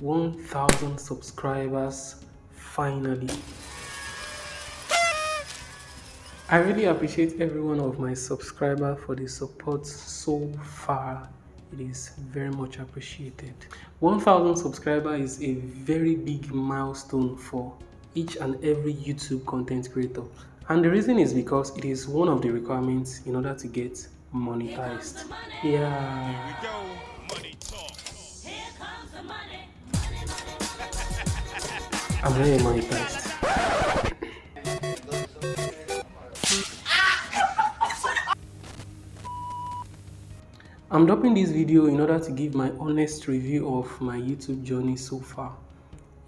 1,000 subscribers finally. I really appreciate every one of my subscribers for the support so far. It is very much appreciated. 1,000 subscribers is a very big milestone for each and every YouTube content creator. And the reason is because it is one of the requirements in order to get monetized. Yeah. I'm very monetized. I'm dropping this video in order to give my honest review of my YouTube journey so far.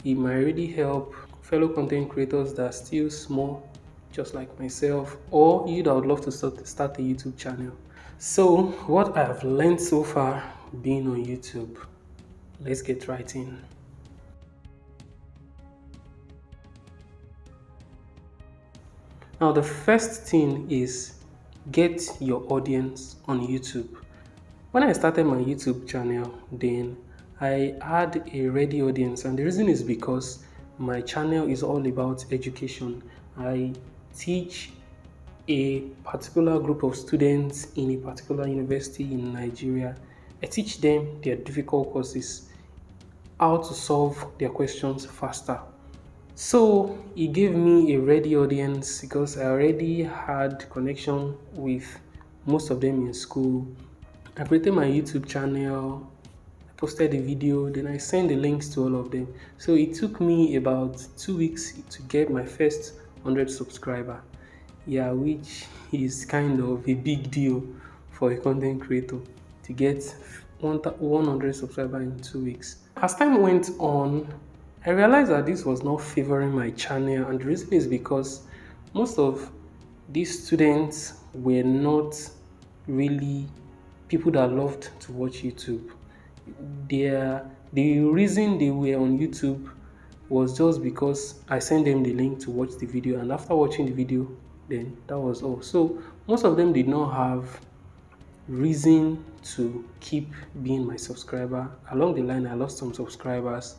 It might really help fellow content creators that are still small, just like myself, or you that would love to start a YouTube channel. So, what I have learned so far being on YouTube, let's get right in. Now, the first thing is get your audience on YouTube. When I started my YouTube channel, then I had a ready audience, and the reason is because my channel is all about education. I teach a particular group of students in a particular university in Nigeria. I teach them their difficult courses, how to solve their questions faster. So it gave me a ready audience because I already had connection with most of them in school. I created my YouTube channel, I posted a video, then I sent the links to all of them. So it took me about 2 weeks to get my first 100 subscriber. Yeah, which is kind of a big deal for a content creator to get 100 subscribers in 2 weeks. As time went on, I realized that this was not favoring my channel, and the reason is because most of these students were not really people that loved to watch YouTube. The reason they were on YouTube was just because I sent them the link to watch the video, and after watching the video, then that was all. So most of them did not have reason to keep being my subscriber. Along the line, I lost some subscribers,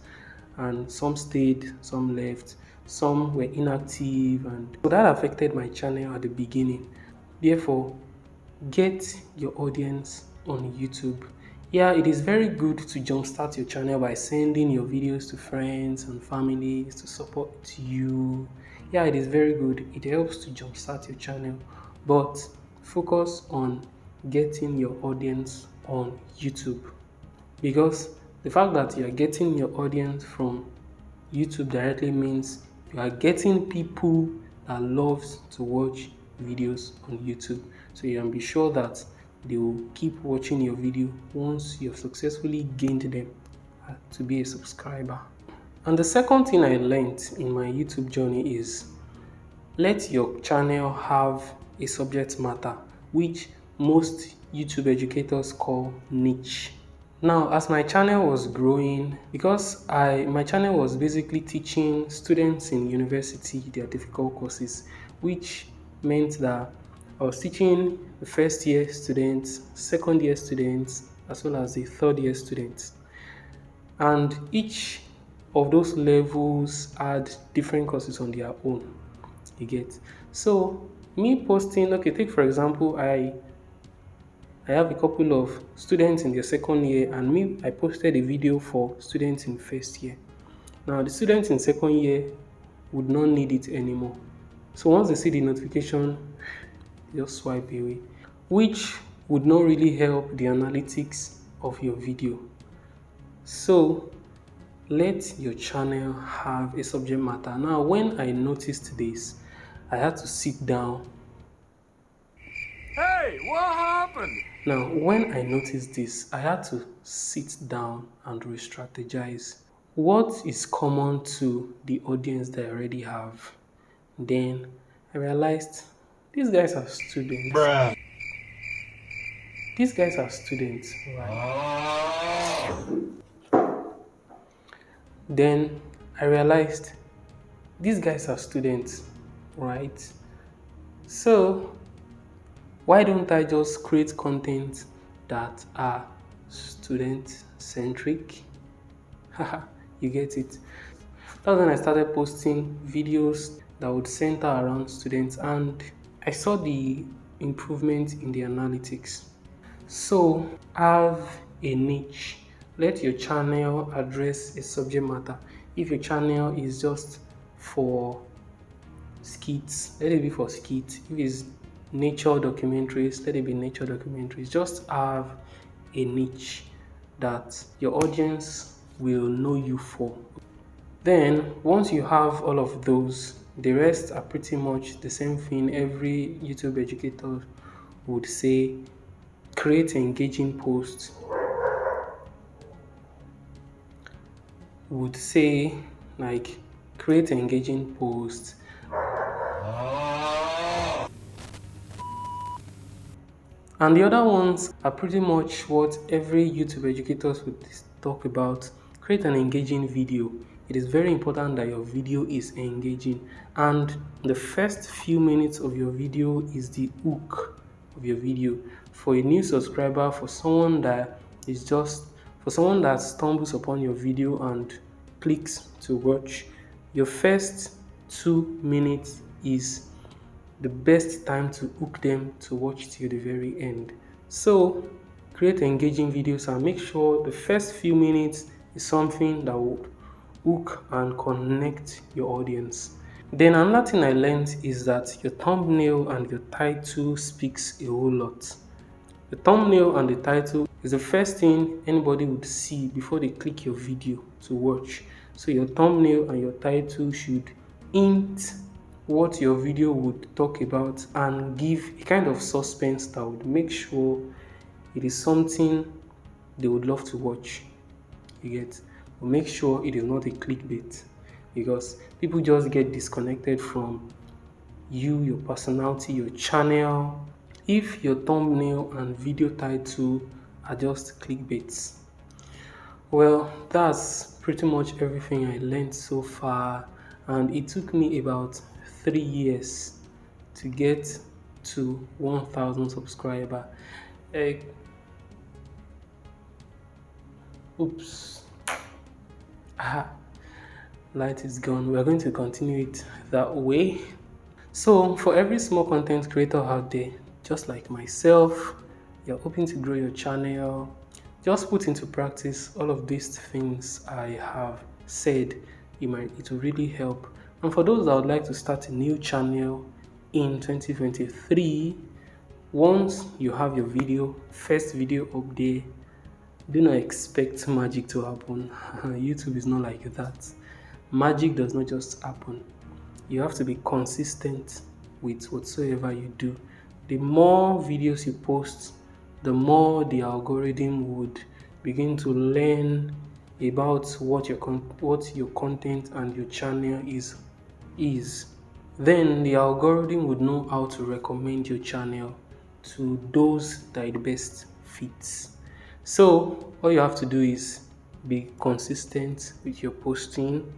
and some stayed, some left, some were inactive, and so that affected my channel at the beginning. Therefore, get your audience on YouTube. Yeah, it is very good to jumpstart your channel by sending your videos to friends and families to support you. Yeah, it is very good. It helps to jumpstart your channel, but focus on getting your audience on YouTube, because the fact that you are getting your audience from YouTube directly means you are getting people that loves to watch videos on YouTube. So you can be sure that they will keep watching your video once you have successfully gained them to be a subscriber. And the second thing I learned in my YouTube journey is let your channel have a subject matter, which most YouTube educators call niche. Now, as my channel was growing, because my channel was basically teaching students in university their difficult courses, which meant that I was teaching the first year students, second year students, as well as the third year students. And each of those levels had different courses on their own. You get? So me posting, okay, take for example, I have a couple of students in their second year, and I posted a video for students in first year. Now the students in second year would not need it anymore. So once they see the notification, they just swipe away, which would not really help the analytics of your video. So let your channel have a subject matter. Now, when I noticed this, I had to sit down. Hey, what happened? Now, when I noticed this, I had to sit down and re-strategize. What is common to the audience that I already have? Then I realized these guys are students. Bruh. These guys are students, right? Then I realized these guys are students, right? So why don't I just create content that are student centric? You get it? That's when I started posting videos that would center around students, and I saw the improvement in the analytics. So have a niche. Let your channel address a subject matter. If your channel is just for skits, let it be for skits. If it's nature documentaries, let it be nature documentaries. Just have a niche that your audience will know you for. Then, once you have all of those, the rest are pretty much the same thing every YouTube educator would say. Create engaging posts, would say like create engaging posts. And the other ones are pretty much what every YouTube educators would talk about. Create an engaging video. It is very important that your video is engaging. And the first few minutes of your video is the hook of your video. For a new subscriber, for someone that stumbles upon your video and clicks to watch, your first 2 minutes is the best time to hook them to watch till the very end. So create engaging videos and make sure the first few minutes is something that would hook and connect your audience. Then another thing I learned is that your thumbnail and your title speaks a whole lot. The thumbnail and the title is the first thing anybody would see before they click your video to watch. So your thumbnail and your title should hint what your video would talk about and give a kind of suspense that would make sure it is something they would love to watch. You get? But make sure it is not a clickbait, because people just get disconnected from you, your personality, your channel, if your thumbnail and video title are just clickbaits. Well, that's pretty much everything I learned so far, and it took me about 3 years to get to 1,000 subscriber. Eh, oops. Ah, light is gone. We are going to continue it that way. So, for every small content creator out there, just like myself, you're hoping to grow your channel, just put into practice all of these things I have said. It will really help. And for those that would like to start a new channel in 2023, once you have your first video up there, do not expect magic to happen. YouTube is not like that. Magic does not just happen. You have to be consistent with whatsoever you do. The more videos you post, the more the algorithm would begin to learn about what your content and your channel is. Then the algorithm would know how to recommend your channel to those that it best fits. So all you have to do is be consistent with your posting.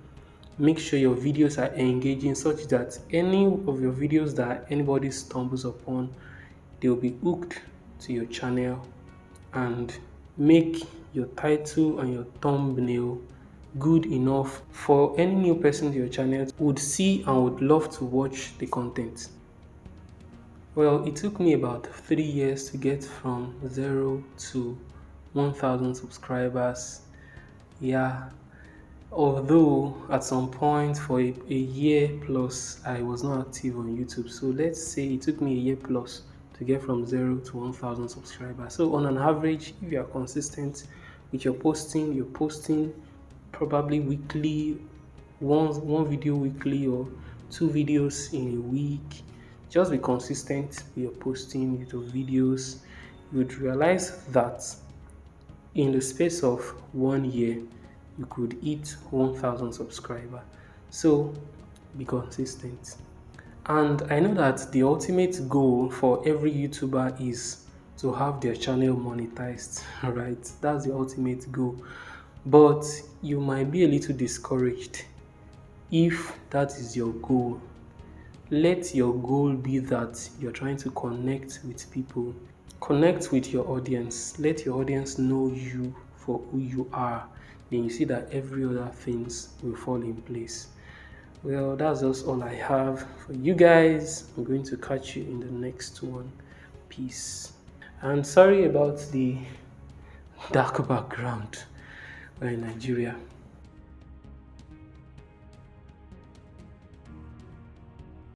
Make sure your videos are engaging such that any of your videos that anybody stumbles upon, they will be hooked to your channel. And make your title and your thumbnail good enough for any new person to your channel would see and would love to watch the content. Well, it took me about 3 years to get from 0 to 1,000 subscribers. Yeah, although at some point for a year plus I was not active on YouTube. So let's say it took me a year plus to get from 0 to 1,000 subscribers. So on an average, if you are consistent with your posting, you're posting probably weekly, one video weekly or 2 videos in a week. Just be consistent with your posting, with your videos. You would realize that in the space of 1 year, you could hit 1,000 subscribers. So be consistent. And I know that the ultimate goal for every YouTuber is to have their channel monetized, right? That's the ultimate goal. But you might be a little discouraged if that is your goal. Let your goal be that you're trying to connect with people. Connect with your audience. Let your audience know you for who you are. then you see that every other things will fall in place. Well, that's just all I have for you guys. I'm going to catch you in the next one. Peace. And sorry about the dark background. We're in Nigeria.